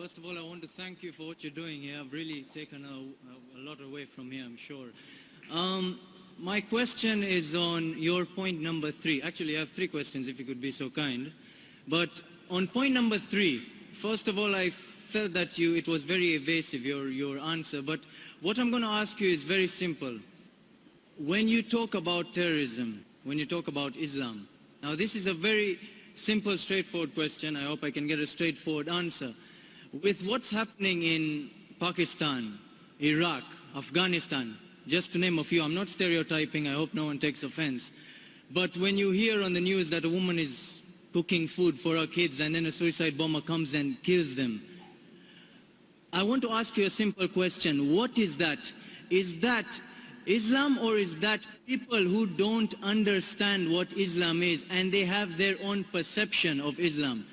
First of all, I want to thank you for what you're doing here. I've really taken a lot away from here, I'm sure. My question is on your point number 3. Actually, I have 3 questions, if you could be so kind. But on point number 3, first of all, I felt that it was very evasive, your answer. But what I'm going to ask you is very simple. When you talk about terrorism, when you talk about Islam, now this is a very simple, straightforward question. I hope I can get a straightforward answer. With what's happening in Pakistan, Iraq, Afghanistan, just to name a few, I'm not stereotyping, I hope no one takes offense. But when you hear on the news that a woman is cooking food for her kids and then a suicide bomber comes and kills them, I want to ask you a simple question. What is that? Is that Islam, or is that people who don't understand what Islam is and they have their own perception of Islam?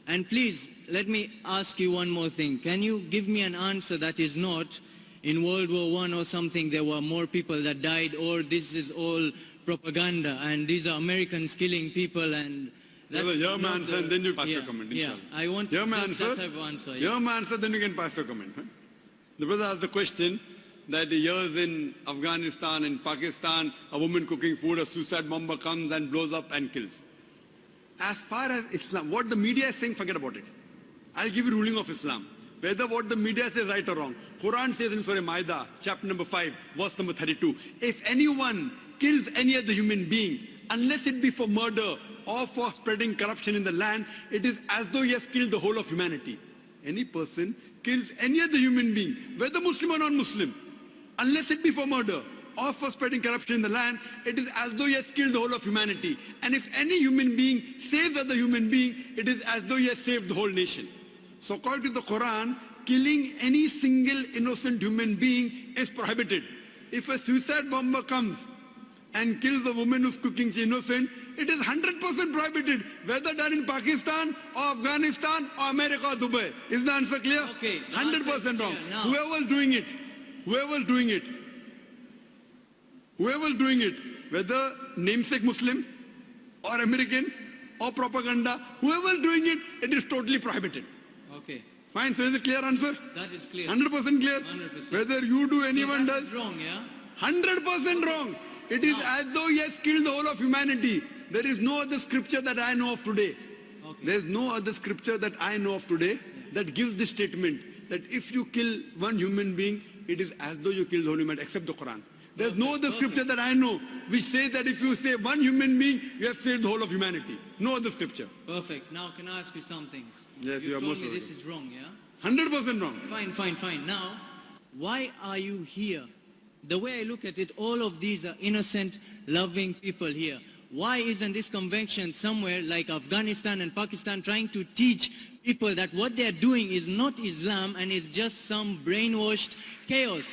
And please, let me ask you one more thing. Can you give me an answer that is not in World War I or something there were more people that died, or this is all propaganda and these are Americans killing people and that's your answer, and then you pass your comment, inshallah. Yeah, I want just that type of answer. Your answer, then you can pass your comment. Huh? The brother asked the question that the years in Afghanistan and Pakistan, a woman cooking food, a suicide bomber comes and blows up and kills. As far as Islam, what the media is saying, forget about it. I'll give you ruling of Islam. Whether what the media says right or wrong. Quran says in Surah Ma'idah, chapter number 5, verse number 32, if anyone kills any other human being, unless it be for murder or for spreading corruption in the land, it is as though he has killed the whole of humanity. Any person kills any other human being, whether Muslim or non-Muslim, unless it be for murder or for spreading corruption in the land, it is as though he has killed the whole of humanity. And if any human being saves other human being, it is as though he has saved the whole nation. So according to the Quran, killing any single innocent human being is prohibited. If a suicide bomber comes and kills a woman who's cooking, she's innocent, it is 100% prohibited, whether done in Pakistan or Afghanistan or America or Dubai. Is the answer clear? Okay. 100% wrong. Whoever's doing it, whether namesake Muslim or American or propaganda, whoever's doing it, it is totally prohibited. Okay. Fine, so is it clear answer? That is clear. 100% clear? 100%. Whether you do, anyone so does. Is wrong, yeah? 100% wrong. It is as though he has killed the whole of humanity. There is no other scripture that I know of today. Okay. There is no other scripture that I know of today that gives this statement that if you kill one human being, it is as though you killed the whole humanity, except the Quran. There is no other scripture that I know which says that if you save one human being, you have saved the whole of humanity. No other scripture. Perfect. Now can I ask you something? Yes, you are told most me welcome. this is wrong, yeah? 100% wrong. Fine. Now, why are you here? The way I look at it, all of these are innocent, loving people here. Why isn't this convention somewhere like Afghanistan and Pakistan trying to teach people that what they're doing is not Islam and is just some brainwashed chaos?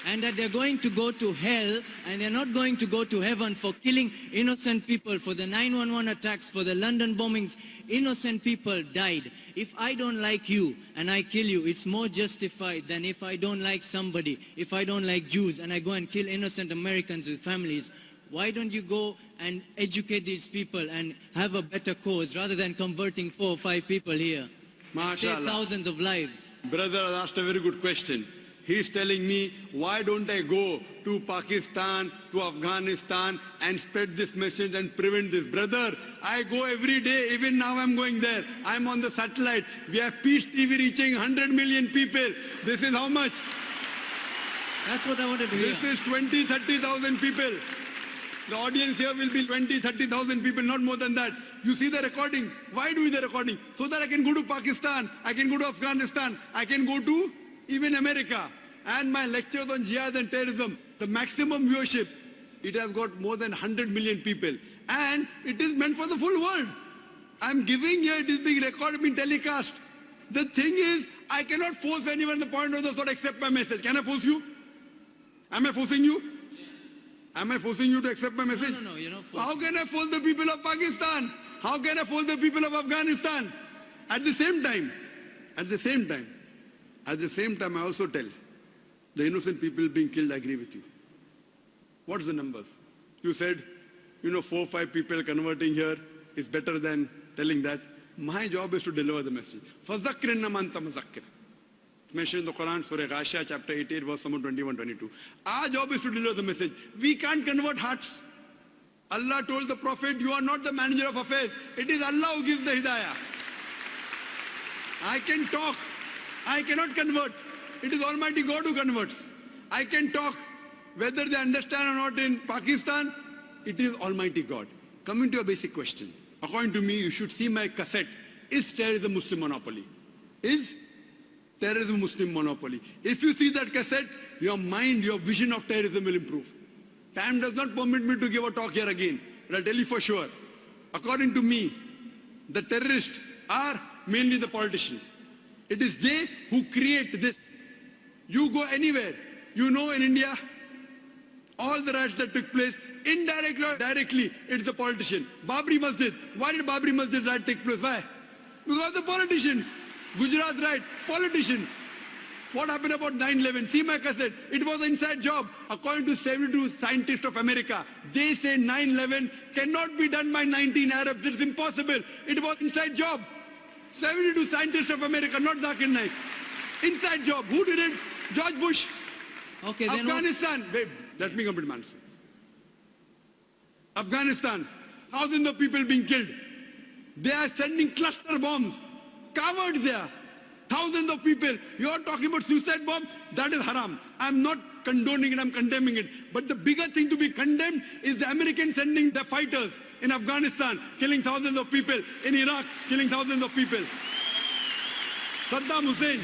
And that they're going to go to hell and they're not going to go to heaven for killing innocent people, for the 911 attacks, for the London bombings. Innocent people died. If I don't like you and I kill you, it's more justified than if I don't like somebody, if I don't like Jews and I go and kill innocent Americans with families. Why don't you go and educate these people and have a better cause rather than converting 4 or 5 people here? Save thousands of lives. Brother asked a very good question. He's telling me, why don't I go to Pakistan, to Afghanistan and spread this message and prevent this? Brother, I go every day, even now I'm going there. I'm on the satellite. We have Peace TV reaching 100 million people. This is how much? That's what I wanted to hear. This is 20, 30,000 people. The audience here will be 20, 30,000 people, not more than that. You see the recording. Why do the recording? So that I can go to Pakistan, I can go to Afghanistan, I can go to even America. And my lectures on jihad and terrorism, the maximum viewership, it has got more than 100 million people. And it is meant for the full world. I'm giving here, it is being recorded, being telecast. The thing is, I cannot force anyone the point of the sword except my message. Can I force you? Am I forcing you? Am I forcing you to accept my message? No, you're not forcing. How can I force the people of Pakistan? How can I force the people of Afghanistan? At the same time, I also tell the innocent people being killed, I agree with you. What's the numbers? You said, 4 or 5 people converting here is better than telling that. My job is to deliver the message. فَذَكِّرْ إِنَّمَا أَنْتَ مُذَكِّرٌ. Mentioned in the Quran, Surah Ghashiyah, chapter 88, verse number 21, 22. Our job is to deliver the message. We can't convert hearts. Allah told the Prophet, you are not the manager of affairs. It is Allah who gives the hidayah. I can talk. I cannot convert. It is Almighty God who converts. I can talk. Whether they understand or not in Pakistan, it is Almighty God. Coming to a basic question. According to me, you should see my cassette. Is terrorism Muslim monopoly? Is terrorism Muslim monopoly? If you see that cassette, your mind, your vision of terrorism will improve. Time does not permit me to give a talk here again, but I'll tell you for sure. According to me, the terrorists are mainly the politicians. It is they who create this. You go anywhere, you know in India, all the riots that took place, indirectly or directly, it's the politician. Babri Masjid. Why did Babri Masjid riot take place? Why? Because the politicians. Gujarat riot, politicians. What happened about 9/11? See my cassette. It was an inside job. According to 72 scientists of America, they say 9/11 cannot be done by 19 Arabs. It's impossible. It was inside job. 72 scientists of America, not Zakir Naik. Inside job. Who did it? George Bush. Okay, then Afghanistan. Wait, let me complete my answer. Afghanistan. Thousands of people being killed. They are sending cluster bombs. Cowards there. Thousands of people. You are talking about suicide bomb? That is haram. I'm not condoning it, I'm condemning it. But the bigger thing to be condemned is the Americans sending their fighters in Afghanistan, killing thousands of people. In Iraq, killing thousands of people. Saddam Hussein.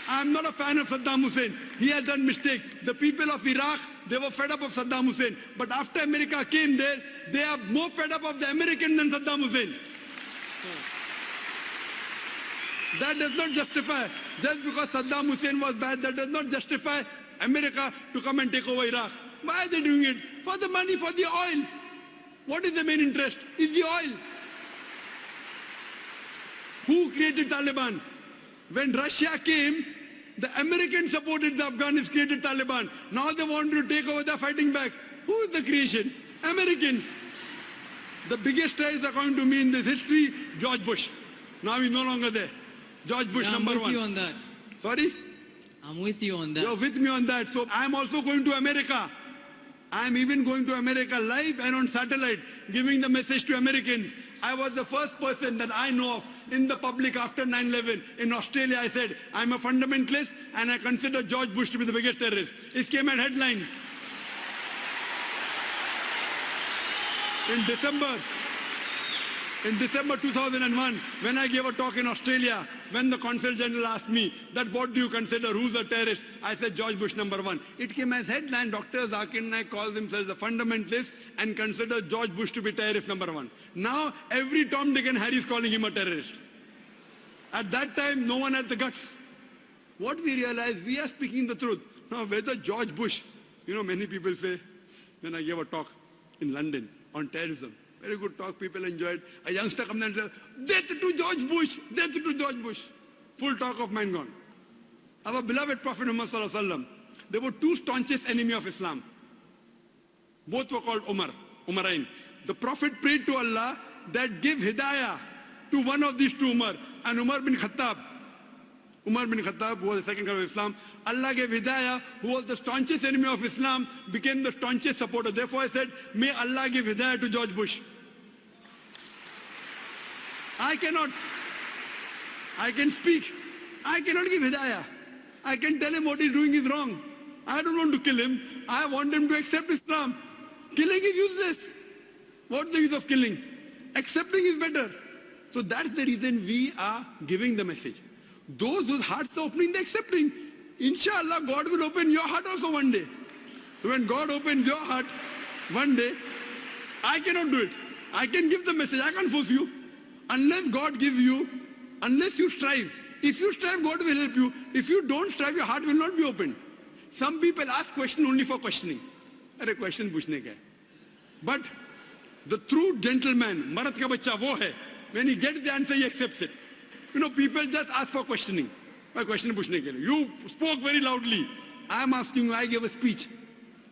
I'm not a fan of Saddam Hussein. He has done mistakes. The people of Iraq, they were fed up of Saddam Hussein. But after America came there, they are more fed up of the American than Saddam Hussein. That does not justify, just because Saddam Hussein was bad, that does not justify America to come and take over Iraq. Why are they doing it? For the money, for the oil. What is the main interest? It's the oil. Who created Taliban? When Russia came, the Americans supported the Afghans, created Taliban. Now they want to take over, they're fighting back. Who is the creation? Americans. The biggest terrorist, according to me, in this history, George Bush. Now he's no longer there. George Bush, number one. I'm with you on that. Sorry? I'm with you on that. You're with me on that. So I'm also going to America. I'm even going to America live and on satellite, giving the message to Americans. I was the first person that I know of in the public after 9/11. In Australia, I said, I'm a fundamentalist and I consider George Bush to be the biggest terrorist. It came at headlines. In December 2001, when I gave a talk in Australia, when the Consul General asked me that what do you consider, who's a terrorist? I said George Bush number one. It came as headline, Dr. Zakir Naik calls themselves a fundamentalist and considers George Bush to be terrorist number one. Now every Tom, Dick and Harry is calling him a terrorist. At that time, no one had the guts. What we realized, we are speaking the truth. Now whether George Bush, many people say, when I gave a talk in London on terrorism, very good talk, people enjoyed. A youngster comes and says, death to George Bush, death to George Bush. Full talk of mine gone. Our beloved Prophet Muhammad Sallallahu Alaihi Wasallam, there were two staunchest enemies of Islam. Both were called Umarain. The Prophet prayed to Allah that give hidayah to one of these two Umar, and Umar bin Khattab, who was the second caliph of Islam, Allah gave hidayah, who was the staunchest enemy of Islam, became the staunchest supporter. Therefore I said, may Allah give hidayah to George Bush. I can speak. I cannot give hidayah. I can tell him what he's doing is wrong. I don't want to kill him. I want him to accept Islam. Killing is useless. What's the use of killing? Accepting is better. So that's the reason we are giving the message. Those whose hearts are opening, they're accepting. Inshallah, God will open your heart also one day. So when God opens your heart one day, I cannot do it. I can give the message, I can't force you. Unless God gives you, unless you strive. If you strive, God will help you. If you don't strive, your heart will not be opened. Some people ask questions only for questioning. A question pushne ka hai. But the true gentleman, Marat ka bachcha wo hai, when he gets the answer, he accepts it. People just ask for questioning. My question pushne ke liye. You spoke very loudly. I am asking you, I gave a speech.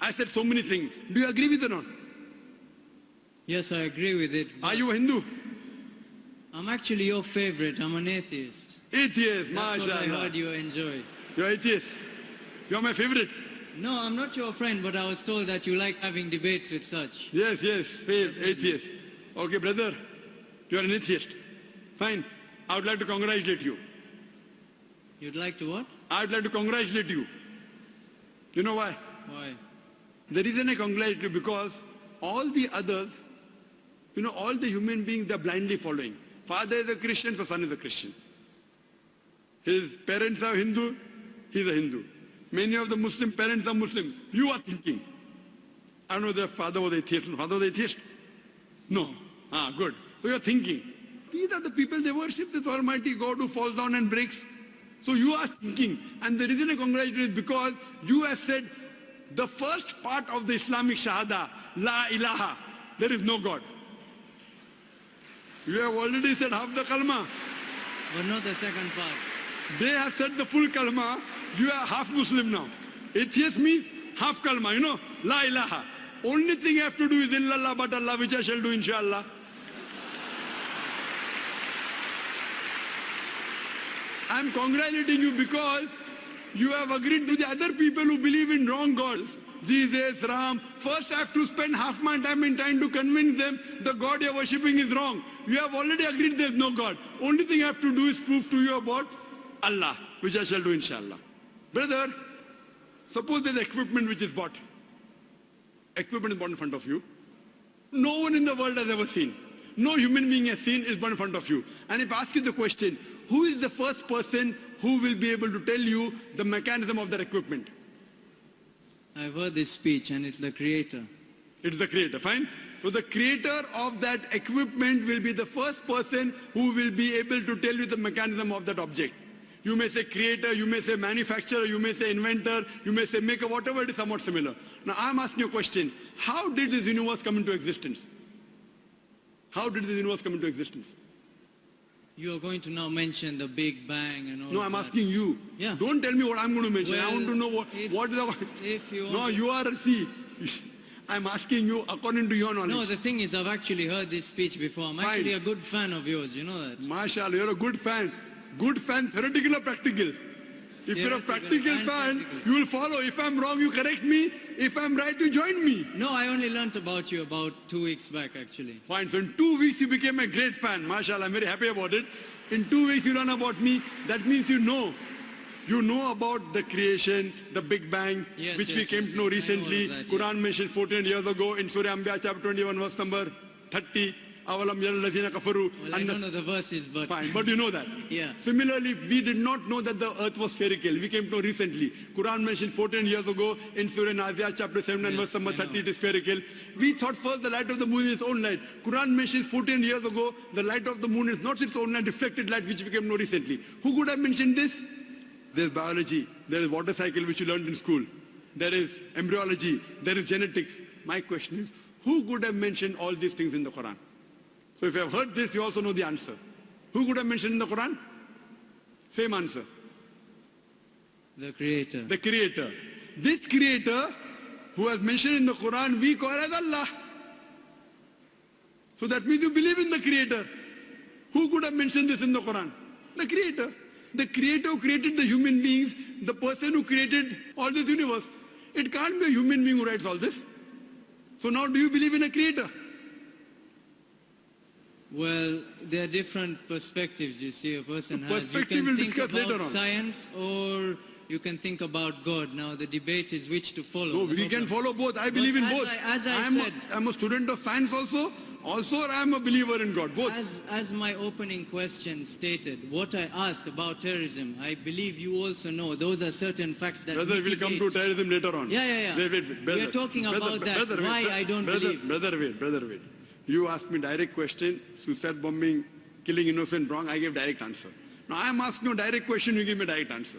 I said so many things. Do you agree with it or not? Yes, I agree with it. Are you a Hindu? I'm actually your favorite. I'm an atheist. Atheist, That's what I mashallah. heard you enjoy. You're atheist. You're my favorite. No, I'm not your friend, but I was told that you like having debates with such. Yes, atheist. Okay, brother, you're an atheist. Fine. I would like to congratulate you. You'd like to what? I would like to congratulate you. You know why? Why? The reason I congratulate you because all the others, all the human beings, they're blindly following. Father is a Christian, so son is a Christian. His parents are Hindu, he's a Hindu. Many of the Muslim parents are Muslims. You are thinking. I don't know if their father was atheist. Father was atheist? No. Good. So you're thinking. These are the people, they worship this Almighty God who falls down and breaks. So you are thinking. And the reason I congratulate you is because you have said the first part of the Islamic Shahada, La ilaha, there is no God. You have already said half the kalma. But not the second part. They have said the full kalma. You are half Muslim now. Atheist means half kalma, La ilaha. Only thing I have to do is illallah but Allah, which I shall do inshallah. I am congratulating you because you have agreed to the other people who believe in wrong gods. Jesus, Ram. First I have to spend half my time in trying to convince them the God you are worshipping is wrong. You have already agreed there is no God. Only thing I have to do is prove to you about Allah, which I shall do inshallah. Brother, suppose there is equipment which is bought. Equipment is bought in front of you. No one in the world has ever seen. No human being has seen is bought in front of you. And if I ask you the question, who is the first person who will be able to tell you the mechanism of that equipment? I've heard this speech and it's the creator. It's the creator, fine? So the creator of that equipment will be the first person who will be able to tell you the mechanism of that object. You may say creator, you may say manufacturer, you may say inventor, you may say maker, whatever it is somewhat similar. Now I'm asking you a question. How did this universe come into existence? How did this universe come into existence? You are going to now mention the Big Bang and all No, I'm that. asking you. Yeah. Don't tell me what I'm going to mention. I Well, want to know what is the... If you No, want you are, see, I'm asking you according to your knowledge. No, the thing is I've actually heard this speech before. I'm actually Fine. a good fan of yours, you know that. MashaAllah, you're a good fan. Good fan, theoretical or practical? If you're a Theoretical practical and fan, practical. you will follow. If I'm wrong, you correct me. If I'm right, you join me. No, I only learnt about you about 2 weeks back actually. Fine. So in 2 weeks, you became a great fan. MashaAllah, I'm very happy about it. In 2 weeks, you learn about me. That means you know. You know about the creation, the Big Bang, Yes, which yes, we came yes, to know yes, I know all recently. of that, yes. Quran mentioned 14 years ago in Surah Anbiya chapter 21, verse number 30. Avalam yara alladhina kafaru. Well, I don't know the verses, but Fine, but you know that. Yeah. Similarly, we did not know that the earth was spherical. We came to know recently. Quran mentioned 14 years ago in Surah Nazi'at chapter 7 and Yes, verse number I know. 30 it is spherical. We thought first the light of the moon is its own light. Quran mentions 14 years ago the light of the moon is not its own light, reflected light, which we came to know recently. Who could have mentioned this? There is biology, there is water cycle which you learned in school. There is embryology, there is genetics. My question is, who could have mentioned all these things in the Quran? So if you have heard this, you also know the answer. Who could have mentioned in the Quran? Same answer. the creator. The creator. This creator who has mentioned in the Quran, we call as Allah. So that means you believe in the creator. Who could have mentioned this in the Quran? The creator. The creator who created the human beings, the person who created all this universe. It can't be a human being who writes all this. So now do you believe in a creator? Well, there are different perspectives, you see, a person The has. You perspective can we'll think discuss later about on. science or you can think about God. Now the debate is which to follow. No, The we can problem- follow both. I believe in as both. I I'm said- a student of science also I am a believer in God. Both. As my opening question stated, what I asked about terrorism, I believe you also know those are certain facts that Brother, we'll come to mitigate- terrorism later on. Yeah. Wait. We Brother, are talking about that, brother, why wait, I don't brother, believe. Brother, wait. You asked me direct question, suicide bombing, killing innocent, wrong. I gave direct answer. Now I am asking you a direct question, you give me direct answer.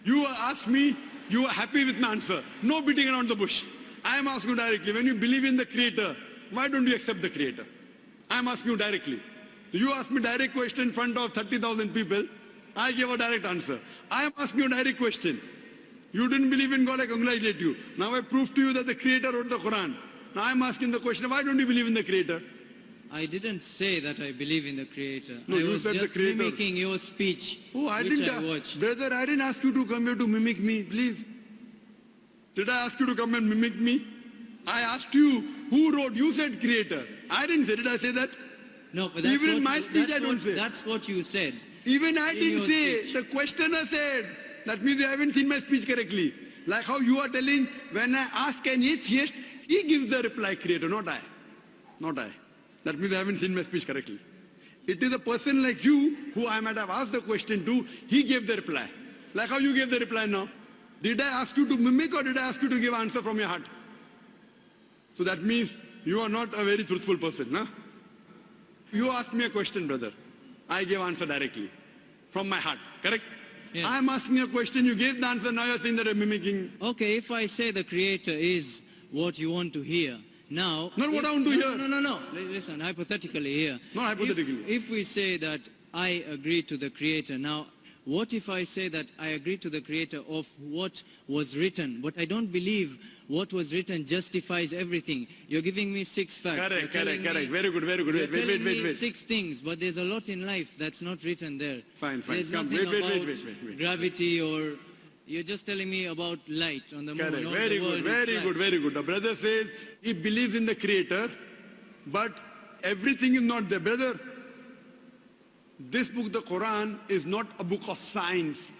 You asked me, you are happy with my answer. No beating around the bush. I am asking you directly, when you believe in the creator, why don't you accept the creator? I am asking you directly. You asked me direct question in front of 30,000 people. I gave a direct answer. I am asking you a direct question. You didn't believe in God, I congratulate you. Now I proved to you that the creator wrote the Quran. Now I am asking the question, why don't you believe in the creator? I didn't say that I believe in the Creator. No, I you was said the just Creator. mimicking your speech, Oh, I which didn't. I watched. Brother, I didn't ask you to come here to mimic me, please. Did I ask you to come and mimic me? I asked you, who wrote? You said Creator. I didn't say. Did I say that? No, but that's Even in what my you- speech, that's I don't what- say. That's what you said. Even I In didn't your say. speech. The questioner said. That means you haven't seen my speech correctly. Like how you are telling, when I ask an atheist, he gives the reply, Creator, not I. Not I. That means I haven't seen my speech correctly. It is a person like you, who I might have asked the question to, he gave the reply. Like how you gave the reply now. Did I ask you to mimic or did I ask you to give answer from your heart? So that means you are not a very truthful person, huh? You asked me a question, brother. I gave answer directly. From my heart, correct? Yeah. I am asking a question, you gave the answer, now you are saying that I am mimicking. Okay, if I say the Creator is what you want to hear, now... Not what I want to no, hear. No. Listen, hypothetically here. Not hypothetically. If we say that I agree to the Creator, now, what if I say that I agree to the Creator of what was written, but I don't believe what was written justifies everything? You're giving me 6 facts. Correct. You're telling Very good. You're Wait, telling me wait. 6 things, but there's a lot in life that's not written there. Fine. There's Come, nothing wait. about gravity or... You're just telling me about light on the moon. Correct. all Very the world good, is flat. very good. The brother says he believes in the Creator, but everything is not there. Brother, this book, the Quran, is not a book of science.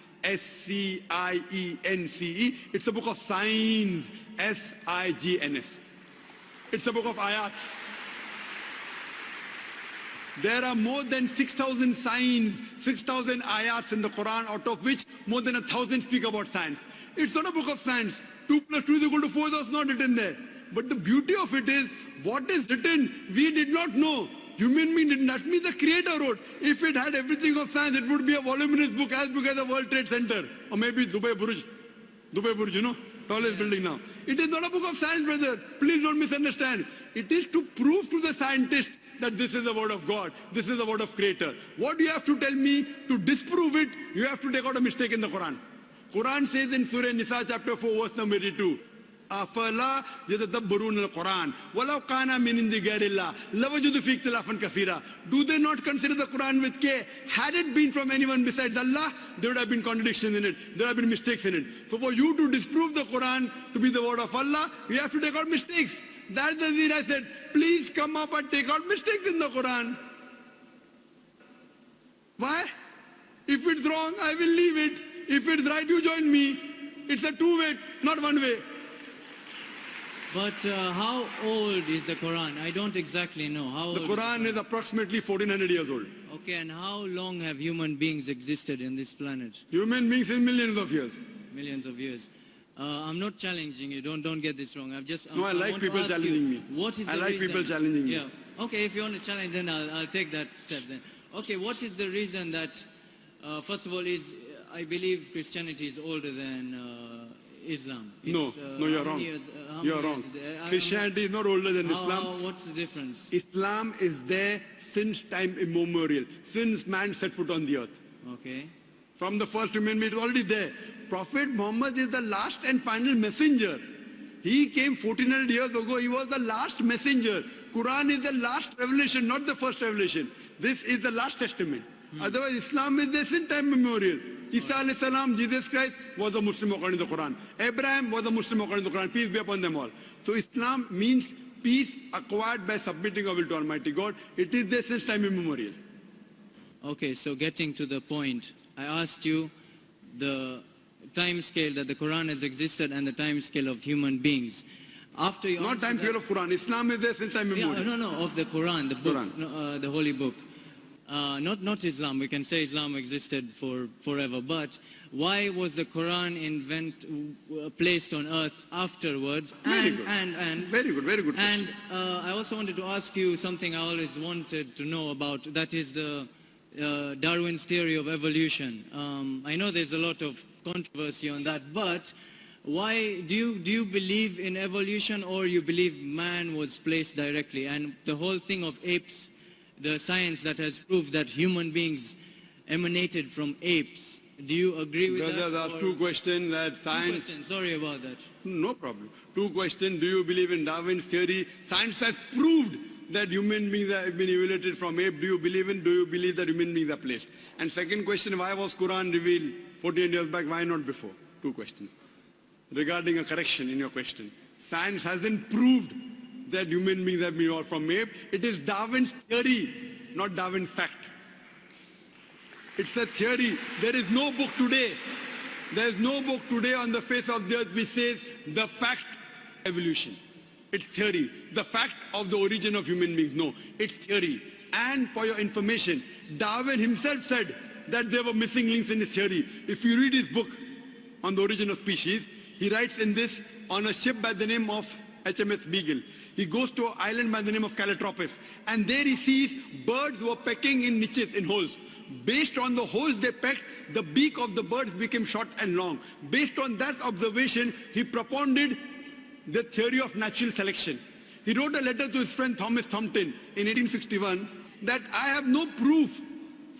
S-C-I-E-N-C-E. It's a book of signs. S-I-G-N-S. It's a book of ayats. There are more than 6,000 signs, 6,000 ayats in the Quran, out of which more than 1,000 speak about science. It's not a book of science. 2 plus 2 is equal to 4, that's not written there. But the beauty of it is, what is written, we did not know. Human being did not. That means the Creator wrote. If it had everything of science, it would be a voluminous book as big as the World Trade Center. Or maybe Dubai Burj, you know, tallest building now. It is not a book of science, brother. Please don't misunderstand. It is to prove to the scientist that this is the word of God. This is the word of Creator. What you have to tell me to disprove it, you have to take out a mistake in the Quran. Quran says in Surah Nisa chapter 4 verse number 82, أَفَلَا يَتَدَبَّرُونَ الْقُرْآنَ وَلَوْ كَانَ مِنْ عِنْدِ غَيْرِ اللَّهِ لَوَجَدُوا فِيهِ اخْتِلَافًا كَثِيرًا. Do they not consider the Quran with care? Had it been from anyone besides Allah, there would have been contradictions in it. There would have been mistakes in it. So for you to disprove the Quran to be the word of Allah, you have to take out mistakes. That's the reason I said, please come up and take out mistakes in the Quran. Why? If it's wrong, I will leave it. If it's right, you join me. It's a two-way, not one way. But how old is the Quran? I don't exactly know. How The old Quran is approximately 1400 years old. Okay, and how long have human beings existed in this planet? Human beings in millions of years. Millions of years. I'm not challenging you. Don't get this wrong. No, I like want to people ask challenging you, me. What is I the like reason? people challenging me. Yeah. Okay, if you want to challenge, then I'll take that step then. Okay, what is the reason that, first of all, I believe Christianity is older than Islam. No, you're wrong. You're wrong. Christianity is not older than Islam. What's the difference? Islam is there since time immemorial, since man set foot on the earth. Okay. From the first human being, it is already there. Prophet Muhammad is the last and final messenger. He came 1400 years ago. He was the last messenger. Quran is the last revelation, not the first revelation. This is the last testament. Otherwise, Islam is there since time immemorial. Isa alayhi salam, Jesus Christ, was a Muslim according to the Quran. Abraham was a Muslim according to the Quran. Peace be upon them all. So Islam means peace acquired by submitting our will to Almighty God. It is there since time immemorial. Okay, so getting to the point, I asked you the time scale that the Quran has existed and the time scale of human beings. After you Not answer time that- scale of Quran. Islam is there since time Yeah, immemorial. no, of the Quran, the book, Quran. no, the holy book. Not Islam. We can say Islam existed for forever. But why was the Quran placed on earth afterwards? Very and, good. And Very good and question. I also wanted to ask you something I always wanted to know about. That is the Darwin's theory of evolution. I know there's a lot of controversy on that, but why do you believe in evolution, or you believe man was placed directly? And the whole thing of apes, the science that has proved that human beings emanated from apes. Do you agree with Brothers, that? asked two questions that Two science... questions. Sorry about that. No problem. Two questions. Do you believe in Darwin's theory? Science has proved that human beings have been evaluated from ape? Do you believe that human beings are placed? And second question, why was Quran revealed 14 years back? Why not before? Two questions. Regarding a correction in your question, science hasn't proved that human beings have been evolved from ape. It is Darwin's theory, not Darwin's fact. It's a theory. There is no book today. There is no book today on the face of the earth which says the fact evolution. It's theory. The fact of the origin of human beings. No, it's theory. And for your information, Darwin himself said that there were missing links in his theory. If you read his book on the origin of species, he writes in this on a ship by the name of HMS Beagle. He goes to an island by the name of Calotropis, and there he sees birds were pecking in niches, in holes. Based on the holes they pecked, the beak of the birds became short and long. Based on that observation, he propounded the theory of natural selection. He wrote a letter to his friend Thomas Thompson in 1861 that I have no proof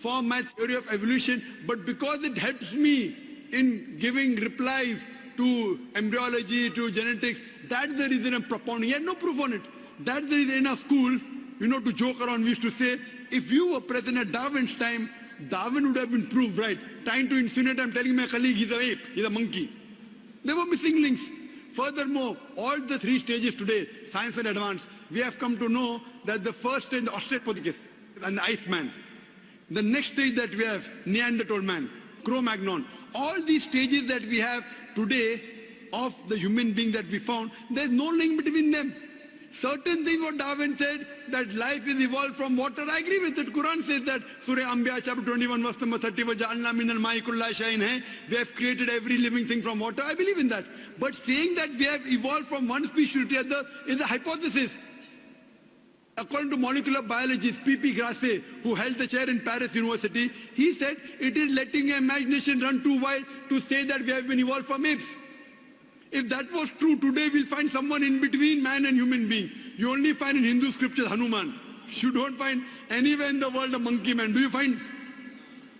for my theory of evolution, but because it helps me in giving replies to embryology, to genetics, that's the reason I'm propounding. He had no proof on it. That's the reason in our school, to joke around, we used to say, if you were present at Darwin's time, Darwin would have been proved right. Trying to insinuate, I'm telling my colleague, he's an ape, he's a monkey. There were missing links. Furthermore, all the three stages today, science and advance, we have come to know that the first stage, the Australopithecus and the Iceman. The next stage that we have, Neanderthal man, Cro-Magnon. All these stages that we have today of the human being that we found, there's no link between them. Certain things what Darwin said, that life is evolved from water, I agree with it. Quran says that, Surah Anbiya chapter 21 verse number 30, وَجَعَلْنَا مِنَ الْمَاءِ كُلَّ شَيْءٍ hai. We have created every living thing from water, I believe in that. But saying that we have evolved from one species to the other is a hypothesis. According to molecular biologist P.P. Grasse, who held the chair in Paris University, he said it is letting your imagination run too wild to say that we have been evolved from apes. If that was true, today we'll find someone in between man and human being. You only find in Hindu scriptures Hanuman. You don't find anywhere in the world a monkey man. Do you find?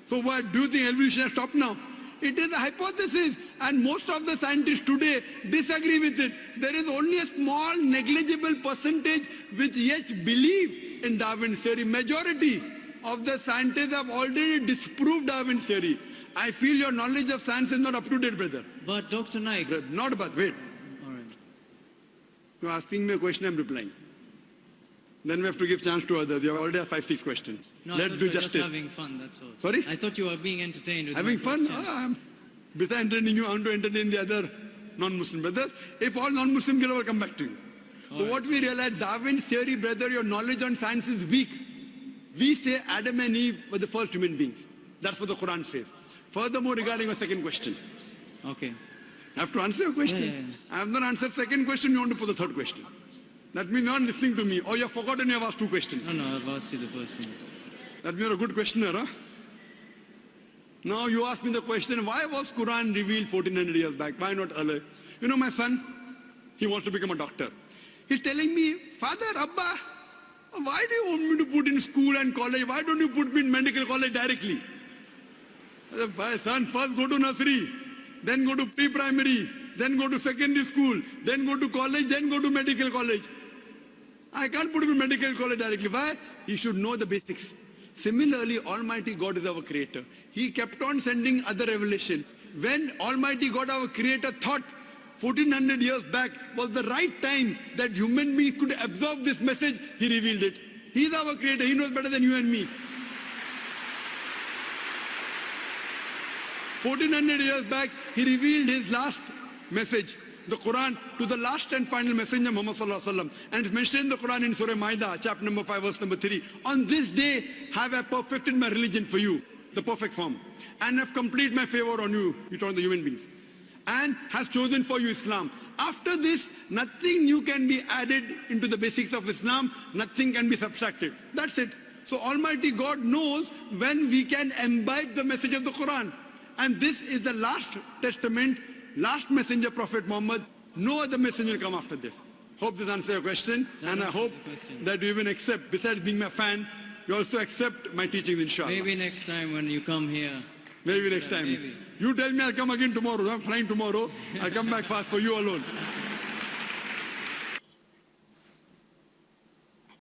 So what, do you think evolution has stopped now? It is a hypothesis, and most of the scientists today disagree with it. There is only a small negligible percentage which yet believe in Darwin's theory. Majority of the scientists have already disproved Darwin's theory. I feel your knowledge of science is not up to date, brother. But Dr. Naik... Not but, wait. All right. You're asking me a question, I'm replying. Then we have to give chance to others. You have already have 5-6 questions. No, Let's do justice. Just having fun, that's all. Sorry? I thought you were being entertained with having my fun? questions. Besides entertaining you, I want to entertain the other non-Muslim brothers. If all non-Muslim will come back to you. So what we realize, Darwin's theory, brother, your knowledge on science is weak. We say Adam and Eve were the first human beings. That's what the Quran says. Furthermore, regarding your second question. Okay. I have to answer your question. Yeah. I have not answered second question, you want to put the third question. That means you're not listening to me, or you have forgotten you have asked two questions. No, I've asked you the first one. That means you're a good questioner, huh? Now you ask me the question, why was Quran revealed 1400 years back? Why not earlier? My son, he wants to become a doctor. He's telling me, Father, Abba, why do you want me to put in school and college? Why don't you put me in medical college directly? I said, my son, first go to nursery, then go to pre-primary, then go to secondary school, then go to college, then go to medical college. I can't put him in medical college directly. Why? He should know the basics. Similarly, Almighty God is our creator. He kept on sending other revelations. When Almighty God, our creator, thought 1400 years back was the right time that human beings could absorb this message, he revealed it. He is our creator. He knows better than you and me. 1400 years back, he revealed his last message, the Quran, to the last and final messenger, Muhammad Sallallahu Alaihi Wasallam. And it's mentioned in the Quran in Surah Ma'idah, chapter number 5, verse number 3. On this day have I perfected my religion for you, the perfect form, and have completed my favor on you, you talk the human beings, and has chosen for you Islam. After this, nothing new can be added into the basics of Islam, nothing can be subtracted. That's it. So Almighty God knows when we can imbibe the message of the Quran. And this is the last testament, last messenger, Prophet Muhammad. No other messenger will come after this. Hope this answers your question. And I hope that you even accept, besides being my fan, you also accept my teachings, inshallah. Maybe next time when you come here. Maybe next time. Maybe. You tell me I'll come again tomorrow. I'm flying tomorrow. I'll come back fast for you alone.